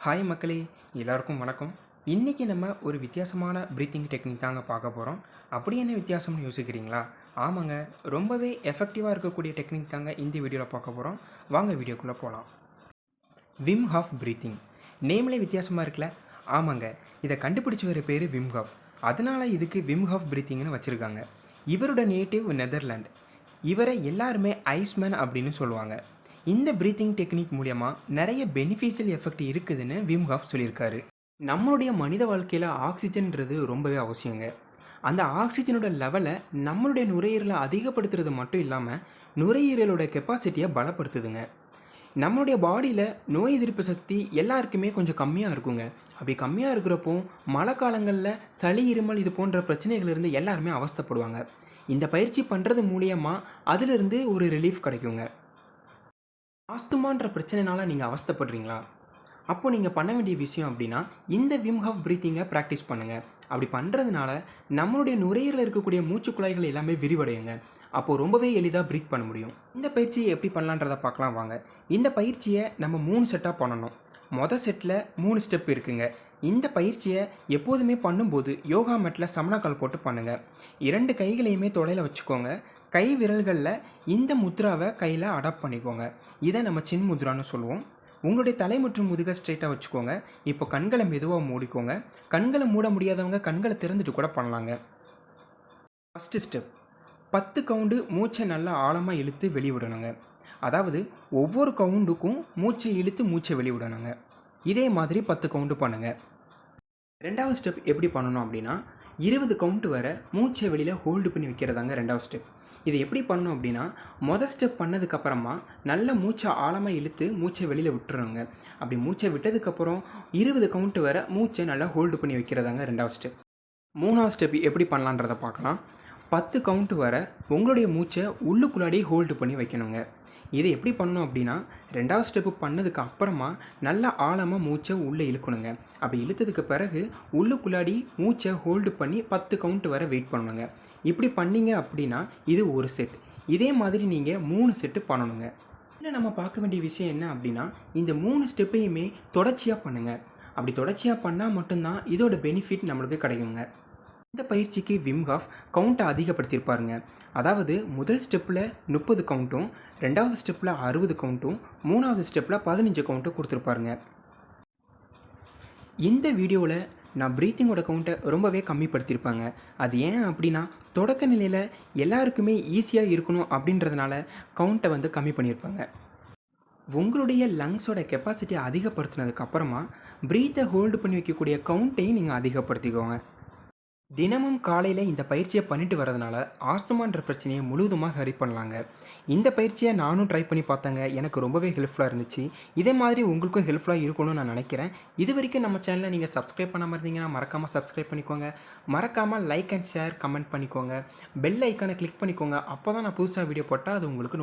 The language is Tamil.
ஹாய் மக்களே, எல்லாருக்கும் வணக்கம். இன்றைக்கி நம்ம ஒரு வித்தியாசமான ப்ரீத்திங் டெக்னிக் தாங்க பார்க்க போகிறோம். அப்படி என்ன வித்தியாசம்னு யோசிக்கிறீங்களா? ஆமாங்க, ரொம்பவே எஃபெக்டிவாக இருக்கக்கூடிய டெக்னிக் தாங்க இந்த வீடியோவில் பார்க்க போகிறோம். வாங்க வீடியோக்குள்ளே போகலாம். Vim half breathing. நேம்லே வித்தியாசமாக இருக்குல்ல? ஆமாங்க, இதை கண்டுபிடிச்சவர் பேர் விம் ஹாஃப். அதனால் இதுக்கு விம் ஹாஃப் ப்ரீத்திங்னு வச்சுருக்காங்க. இவரோட நேட்டிவ் நெதர்லாண்ட். இவரை எல்லாருமே ஐஸ்மேன் அப்படின்னு சொல்லுவாங்க. இந்த ப்ரீத்திங் டெக்னிக் மூலயமா நிறைய பெனிஃபிஷியல் எஃபெக்ட் இருக்குதுன்னு விம் ஹாஃப் சொல்லியிருக்காரு. நம்மளுடைய மனித வாழ்க்கையில் ஆக்சிஜன்றது ரொம்பவே அவசியங்க. அந்த ஆக்சிஜனோட லெவலை நம்மளுடைய நுரையீரலை அதிகப்படுத்துறது மட்டும் இல்லாமல் நுரையீரலோட கெப்பாசிட்டியை பலப்படுத்துதுங்க. நம்மளுடைய பாடியில் நோய் எதிர்ப்பு சக்தி எல்லாருக்குமே கொஞ்சம் கம்மியாக இருக்குங்க. அப்படி கம்மியாக இருக்கிறப்போ மழை காலங்களில் சளி இருமல் இது போன்ற பிரச்சனைகளிலிருந்து எல்லாருமே அவஸ்தைப்படுவாங்க. இந்த பயிற்சி பண்ணுறது மூலியமாக அதிலிருந்து ஒரு ரிலீஃப் கிடைக்குங்க. ஆஸ்துமான்ற பிரச்சனைனால நீங்கள் அவஸ்தைப்படுறீங்களா? அப்போது நீங்கள் பண்ண வேண்டிய விஷயம் அப்படின்னா இந்த விம் ஹாஃப் ப்ரீத்திங்கை ப்ராக்டிஸ் பண்ணுங்கள். அப்படி பண்ணுறதுனால நம்மளுடைய நுரையீரலில் இருக்கக்கூடிய மூச்சு குழாய்கள் எல்லாமே விரிவடையுங்க. அப்போது ரொம்பவே எளிதாக ப்ரீத் பண்ண முடியும். இந்த பயிற்சியை எப்படி பண்ணலான்றதை பார்க்கலாம் வாங்க. இந்த பயிற்சியை நம்ம 3 செட்டாக பண்ணணும். மொதல் செட்டில் 3 ஸ்டெப் இருக்குங்க. இந்த பயிற்சியை எப்போதுமே பண்ணும்போது யோகா மேட்டில் சமணக்கால் போட்டு பண்ணுங்கள். 2 கைகளையுமே தொடையில் வச்சுக்கோங்க. கை விரல்களில் இந்த முத்ராவை கையில் அடாப்ட் பண்ணிக்கோங்க. இதை நம்ம சின் முத்ரான்னு சொல்லுவோம். உங்களுடைய தலை மற்றும் முதுகை ஸ்ட்ரெயிட்டாக வச்சுக்கோங்க. இப்போ கண்களை மெதுவாக மூடிக்கோங்க. கண்களை மூட முடியாதவங்க கண்களை திறந்துட்டு கூட பண்ணலாங்க. ஃபஸ்ட்டு ஸ்டெப், 10 கவுண்டு மூச்சை நல்லா ஆழமாக இழுத்து வெளிவிடணுங்க. அதாவது ஒவ்வொரு கவுண்டுக்கும் மூச்சை இழுத்து மூச்சை வெளிவிடணுங்க. இதே மாதிரி 10 கவுண்டு பண்ணுங்கள். 2வது ஸ்டெப் எப்படி பண்ணணும் அப்படின்னா 20 கவுண்ட் வரை மூச்சை வெளியில் ஹோல்டு பண்ணி வைக்கிறதாங்க 2வது ஸ்டெப். இதை எப்படி பண்ணணும் அப்படின்னா மொதல் ஸ்டெப் பண்ணதுக்கப்புறமா நல்ல மூச்சை ஆழமாக இழுத்து மூச்சை வெளியில் விட்டுறணுங்க. அப்படி மூச்சை விட்டதுக்கப்புறம் 20 கவுண்ட் வரை மூச்சை நல்லா ஹோல்டு பண்ணி வைக்கிறதாங்க 2வது ஸ்டெப். 3வது ஸ்டெப் எப்படி பண்ணலான்றதை பார்க்கலாம். 10 கவுண்ட் வரை உங்களுடைய மூச்சை உள்ளுக்குள்ளாடி ஹோல்டு பண்ணி வைக்கணுங்க. இதை எப்படி பண்ணணும் அப்படின்னா 2வது ஸ்டெப்பு பண்ணதுக்கு அப்புறமா நல்லா ஆழமாக மூச்சை உள்ளே இழுக்கணுங்க. அப்படி இழுத்ததுக்கு பிறகு உள்ளுக்குள்ளாடி மூச்சை ஹோல்டு பண்ணி 10 கவுண்ட் வரை வெயிட் பண்ணணுங்க. இப்படி பண்ணிங்க அப்படின்னா இது ஒரு செட். இதே மாதிரி நீங்கள் 3 செட்டு பண்ணணுங்க. இல்லை நம்ம பார்க்க வேண்டிய விஷயம் என்ன அப்படின்னா இந்த 3 ஸ்டெப்பையுமே தொடர்ச்சியாக பண்ணுங்கள். அப்படி தொடர்ச்சியாக பண்ணால் மட்டும்தான் இதோட பெனிஃபிட் நம்மளுக்கு கிடைக்குங்க. இந்த பயிற்சிக்கு விம் ஹாஃப் கவுண்ட்டை அதிகப்படுத்தியிருப்பாருங்க. அதாவது முதல் ஸ்டெப்பில் 30 கவுண்ட்டும் 2வது ஸ்டெப்பில் 60 கவுண்ட்டும் 3வது ஸ்டெப்பில் 15 கவுண்ட்டும் கொடுத்துருப்பாருங்க. இந்த வீடியோவில் நான் ப்ரீத்திங்கோட கவுண்ட்டை ரொம்பவே கம்மிப்படுத்தியிருப்பாங்க. அது ஏன் அப்படின்னா தொடக்க நிலையில் எல்லாருக்குமே ஈஸியாக இருக்கணும் அப்படின்றதுனால கவுண்ட்டை கம்மி பண்ணியிருப்பாங்க. உங்களுடைய லங்ஸோட கெப்பாசிட்டியை அதிகப்படுத்தினதுக்கப்புறமா ப்ரீத்தை ஹோல்டு பண்ணி வைக்கக்கூடிய கவுண்ட்டையும் நீங்கள் அதிகப்படுத்திக்கோங்க. தினமும் காலையில் இந்த பயிற்சியை பண்ணிட்டு வரதுனால ஆஸ்துமான்ற பிரச்சனையை முழுவதுமாக சரி பண்ணலாங்க. இந்த பயிற்சியை நானும் ட்ரை பண்ணி பார்த்தேங்க. எனக்கு ரொம்பவே ஹெல்ப்ஃபுல்லாக இருந்துச்சு. இதே மாதிரி உங்களுக்கும் ஹெல்ப்ஃபுல்லாக இருக்கணும்னு நான் நினைக்கிறேன். இது வரைக்கும் நம்ம சேனலை நீங்கள் சப்ஸ்கிரைப் பண்ணாமல் இருந்தீங்கன்னா மறக்காமல் சப்ஸ்கிரைப் பண்ணிக்கோங்க. மறக்காமல் லைக் அண்ட் ஷேர் கமெண்ட் பண்ணிக்கோங்க. பெல் ஐக்கானை கிளிக் பண்ணிக்கோங்க. அப்போ தான் நான் புதுசாக வீடியோ போட்டால் அது உங்களுக்கு